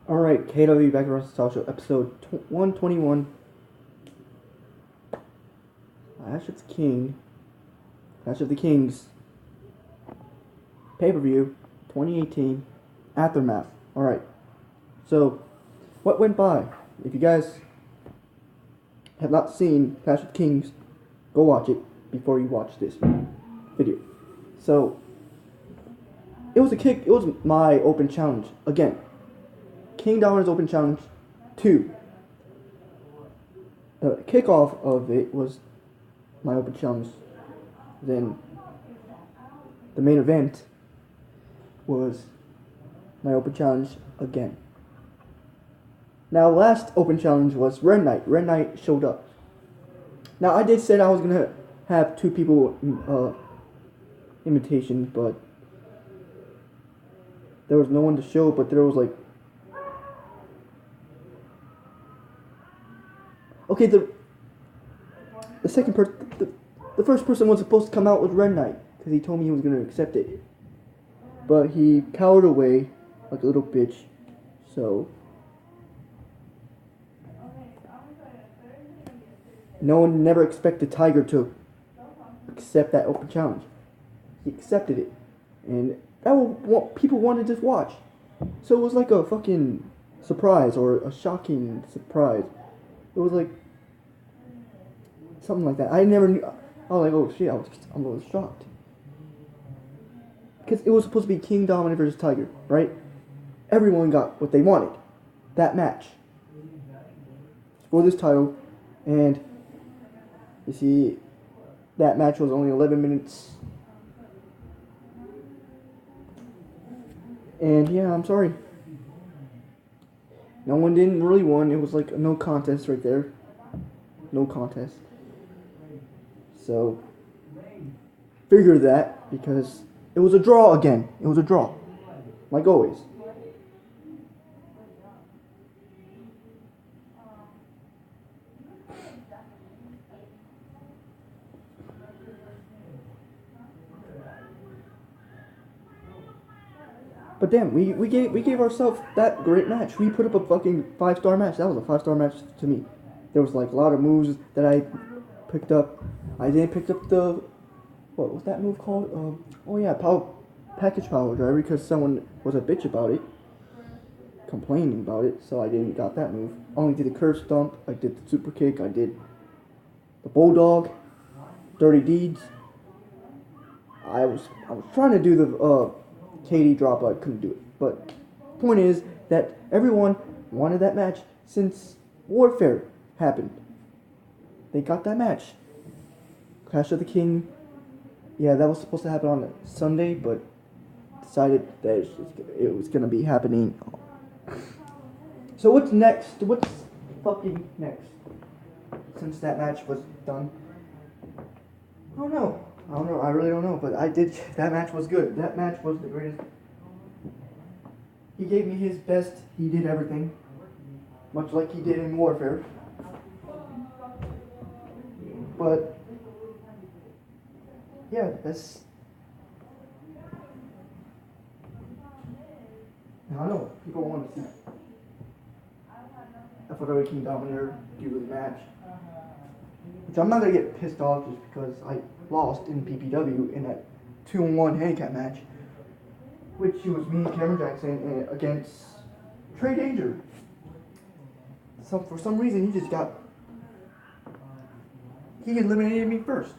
Alright, KW Back to Russell Talk Show, episode 121. Clash of the King. Clash of the Kings. Pay-per-view, 2018. Aftermath. Alright, so, what went by? If you guys have not seen Clash of the Kings, go watch it before you watch this video. So, it was my open challenge, again. King Dominor's Open Challenge 2. The kickoff of it was my Open Challenge. Then the main event was my Open Challenge again. Now, last Open Challenge was Red Knight. Red Knight showed up. Now, I did say I was going to have two people invitation, but there was no one to show, but there was like... Okay, the second person, the first person was supposed to come out with Red Knight, because he told me he was going to accept it. But he cowered away like a little bitch, so... No one never expected Tiger to accept that open challenge. He accepted it, and that was what people wanted to watch. So it was like a fucking surprise, or a shocking surprise. It was like something like that. I never knew. I was like, oh shit, I was shocked. Because it was supposed to be King Dominic versus Tiger, right? Everyone got what they wanted. That match. For this title. And you see, that match was only 11 minutes. And yeah, I'm sorry. No one didn't really win. It was like a no contest right there. No contest. So, figure that, because it was a draw again. It was a draw. Like always. But damn, we gave ourselves that great match. We put up a fucking 5-star match. That was a 5-star match to me. There was like a lot of moves that I picked up. I didn't pick up the... What was that move called? Oh yeah, package power driver, because someone was a bitch about it. Complaining about it, so I didn't got that move. Only did the curve stomp, I did the super kick, I did the bulldog, dirty deeds. I was trying to do the KD drop, I couldn't do it. But point is that everyone wanted that match since Warfare happened. They got that match. Clash of the King. Yeah, that was supposed to happen on a Sunday, but decided that it was gonna be happening. So what's next? What's fucking next? Since that match was done, I don't know. I really don't know. But that match was good. That match was the greatest. He gave me his best. He did everything, much like he did in Warfare. But yeah, that's... I don't know. People want to see FLW King Dominator do the match. Which I'm not going to get pissed off just because I lost in PPW in that 2-on-1 handicap match. Which was me and Cameron Jackson against Trey Danger. So for some reason he eliminated me first.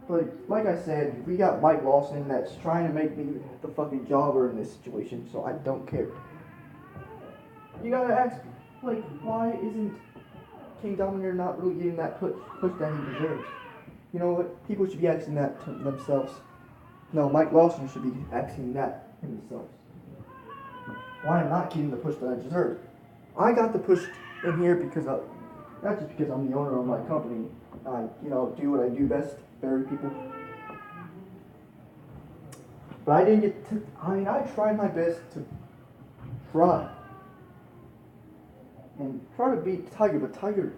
But like I said, we got Mike Lawson that's trying to make me the fucking jobber in this situation, so I don't care. You gotta ask, like, why isn't King Dominator not really getting that push that he deserves? You know what? People should be asking that to themselves. No, Mike Lawson should be asking that himself. Why am I not getting the push that I deserve? I got the push in here because not just because I'm the owner of my company. I, do what I do best, bury people. But I didn't get to... I tried my best to try. And try to beat Tiger, but Tiger...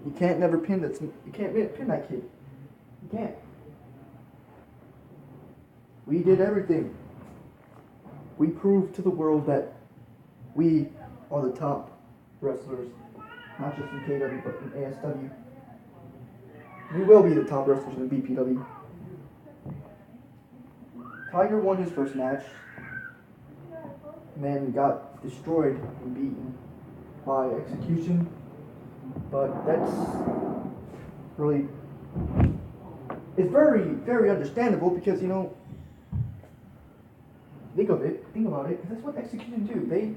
You can't pin that kid. You can't. We did everything. we proved to the world that we are the top wrestlers, not just in KW but in ASW. We will be the top wrestlers in BPW. Tiger won his first match, and then got destroyed and beaten by execution. But that's really, it's very, very understandable because, you know, think about it, because that's what execution do. They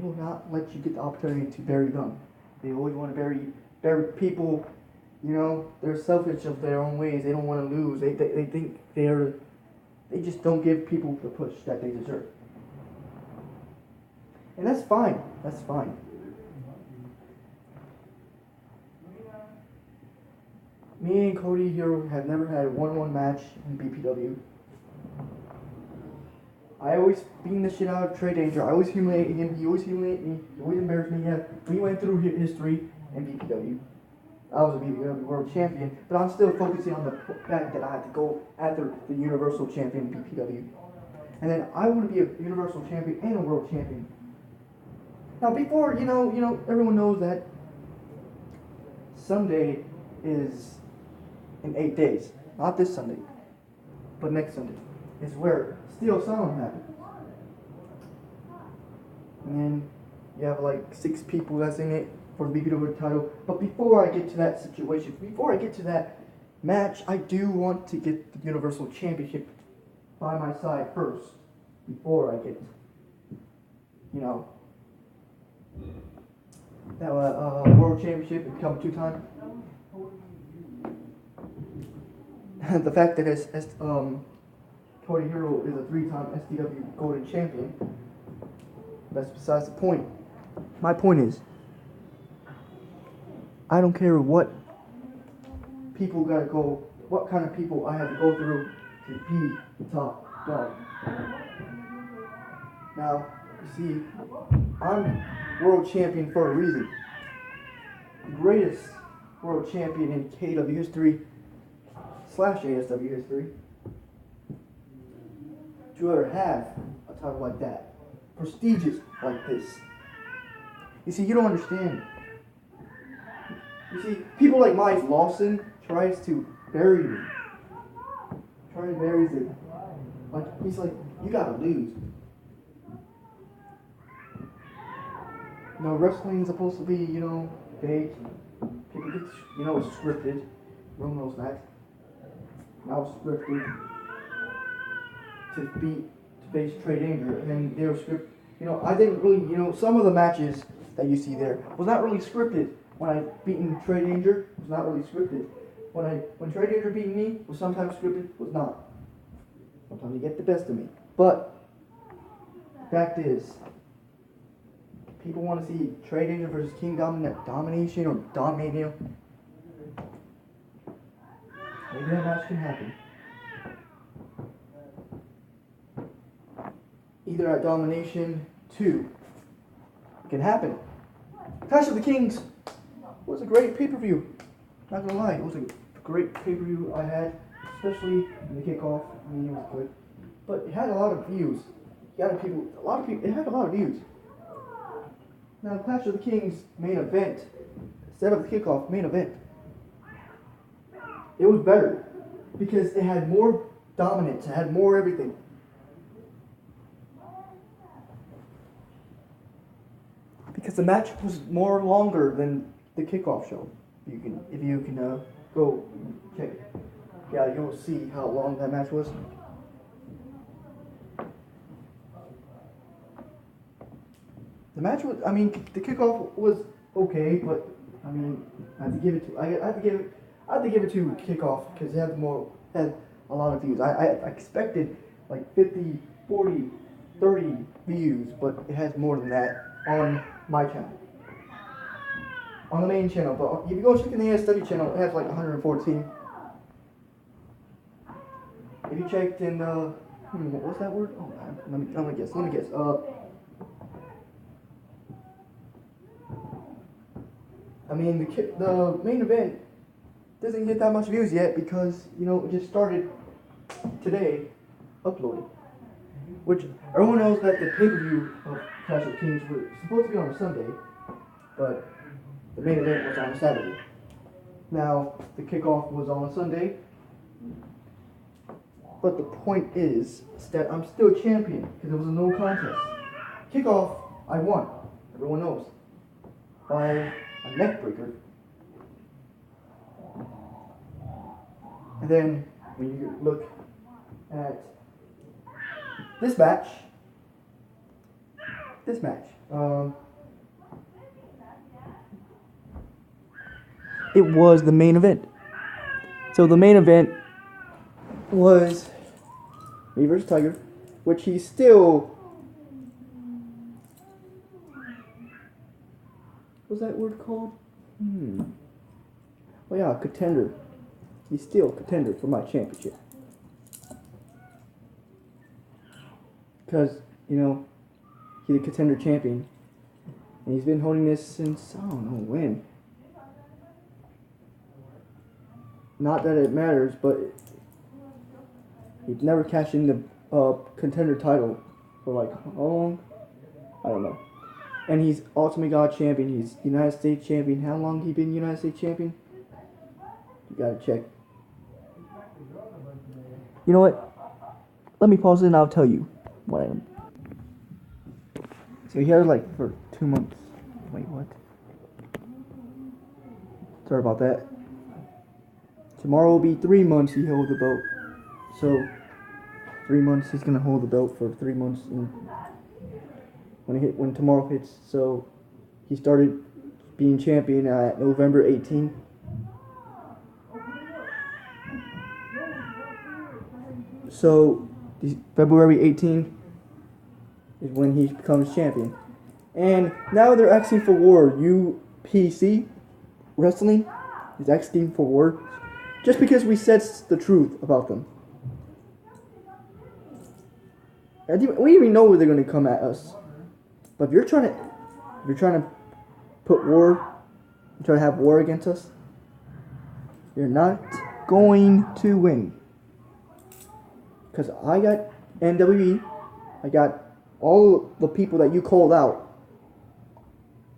will not let you get the opportunity to bury them. They always want to bury people, you know, they're selfish of their own ways. They don't want to lose. They think they just don't give people the push that they deserve. And that's fine. That's fine. Me and Cody here have never had a 1-1 match in BPW. I always beating the shit out of Trey Danger. I always humiliate him. He always humiliate me. He always embarrassed me. Yeah, we went through history in BPW. I was a BPW world champion, but I'm still focusing on the fact that I had to go after the Universal Champion in BPW. And then I want to be a Universal Champion and a World Champion. Now, before, you know, everyone knows that Sunday is in 8 days. Not this Sunday, but next Sunday is where Steel Asylum happens. And then you have like 6 people that's in it for the BPW title. But before I get to that situation, before I get to that match, I do want to get the Universal Championship by my side first. Before I get, you know, that World Championship and become 2-time. The fact that Cody Hero is a 3-time SDW Golden Champion, that's besides the point. My point is, I don't care what people gotta go, what kind of people I have to go through to be the top dog. Now, you see, I'm world champion for a reason. The greatest world champion in KW history / ASW history. Do you ever have a title like that? Prestigious like this. You see, you don't understand. You see, people like Mike Lawson tries to bury me. Buries it. Like, he's like, you gotta lose. You know, wrestling is supposed to be, you know, fake. People get, you know, it's scripted. Everyone knows that. Now it's scripted to face Trey Danger, and then they were scripted. You know, I didn't really, you know, some of the matches that you see there was not really scripted. When I beaten Trey Danger, it was not really scripted. When Trey Danger beat me, was sometimes scripted, was not. Sometimes you get the best of me. But the fact is, people want to see Trey Danger versus King Domination or Domination. Maybe that match can happen. Either at Domination 2, it can happen. Clash of the Kings was a great pay-per-view. Not gonna lie, it was a great pay-per-view I had, especially in the kickoff. I mean, it was good, but it had a lot of views. It had a lot of views. Now, Clash of the Kings main event, instead of the kickoff main event, it was better because it had more dominance. It had more everything. Because the match was more longer than the kickoff show. If you can go check it. Yeah, you'll see how long that match was. The match was, I mean, the kickoff was okay, but I mean, I have to give it to kickoff because it had a lot of views. I expected like 50, 40, 30 views, but it has more than that on my channel. On the main channel, but if you go check in the ASW channel, it has like 114. If you checked in what was that word? Oh, let me guess. I mean, the main event doesn't get that much views yet because, you know, it just started today, uploaded. which everyone knows that the pay-per-view of Clash of Kings was supposed to be on a Sunday, but the main event was on a Saturday. Now, the kickoff was on a Sunday, but the point is that I'm still champion because there was a no contest. Kickoff, I won. Everyone knows. By a neck breaker. And then, when you look at this match, it was the main event. So the main event was me versus Tiger, which he's still, what's that word called? Oh yeah, contender. He's still a contender for my championship. Because, you know, he's a contender champion. And he's been holding this since, I don't know when. Not that it matters, but he's never cashed in the contender title for like how long? I don't know. And he's Ultimate God champion. He's United States champion. How long he been United States champion? You gotta check. You know what? Let me pause it and I'll tell you what I am. So he had it like for 2 months. Wait, what? Sorry about that. Tomorrow will be 3 months he held the belt. So 3 months he's gonna hold the belt for 3 months and when tomorrow hits. So he started being champion at November 18th. So February 18th is when he becomes champion. And now they're asking for war. UPC Wrestling is asking for war just because we said the truth about them. We even know where they're going to come at us. But if you're trying to put war, you're trying to have war against us, you're not going to win. Because I got NWE, I got all the people that you called out.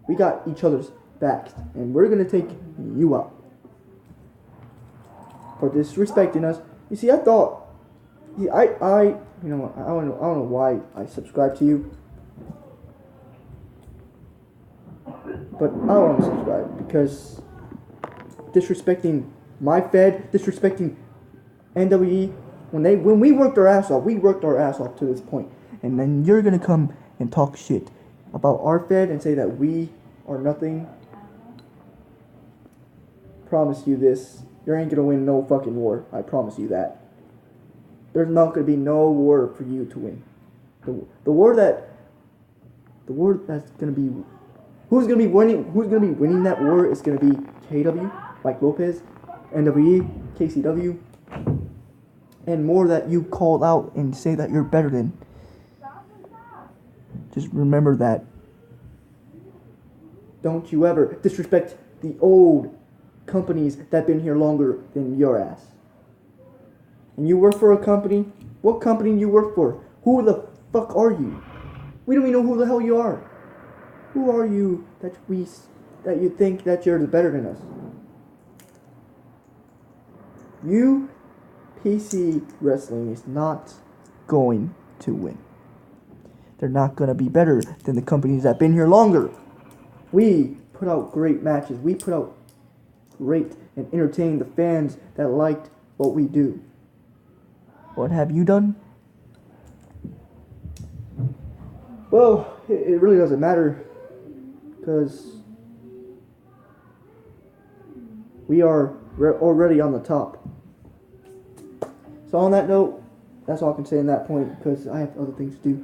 We got each other's backs, and we're gonna take you out for disrespecting us. You see, I thought, you know what? I don't know why I subscribed to you, but I don't want to subscribe because disrespecting my Fed, disrespecting NWE. When we worked our ass off, to this point. And then you're going to come and talk shit about our Fed and say that we are nothing. Promise you this. You ain't going to win no fucking war. I promise you that. There's not going to be no war for you to win. The war that's going to be... Who's going to be winning that war is going to be KW, Mike Lopez, NWE, KCW, and more that you call out and say that you're better than. Just remember that. Don't you ever disrespect the old companies that have been here longer than your ass. And you work for a company? What company do you work for? Who the fuck are you? We don't even know who the hell you are. Who are you that you think that you're better than us? You PC Wrestling is not going to win. They're not going to be better than the companies that have been here longer. We put out great matches. We put out great and entertain the fans that liked what we do. What have you done? Well, it really doesn't matter because we are already on the top. So on that note, that's all I can say on that point because I have other things to do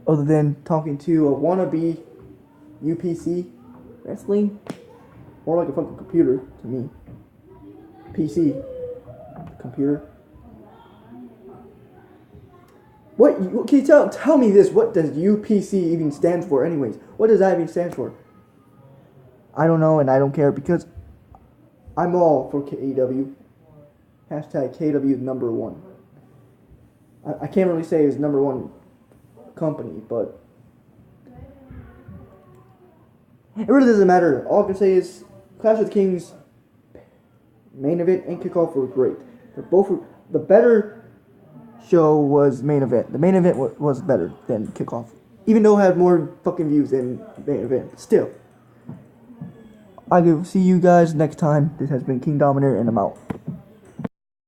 other than talking to a wannabe UPC Wrestling. More like a fucking computer to me. PC. Computer. What? Can you tell me this? What does UPC even stand for anyways? What does that even stand for? I don't know and I don't care because I'm all for KW. Hashtag KW #1. I can't really say it's number one company, but it really doesn't matter. All I can say is Clash of the Kings main event and kickoff were great. The better show was main event. The main event was better than kickoff, even though it had more fucking views than main event. Still, I will see you guys next time. This has been King Dominator, and I'm out.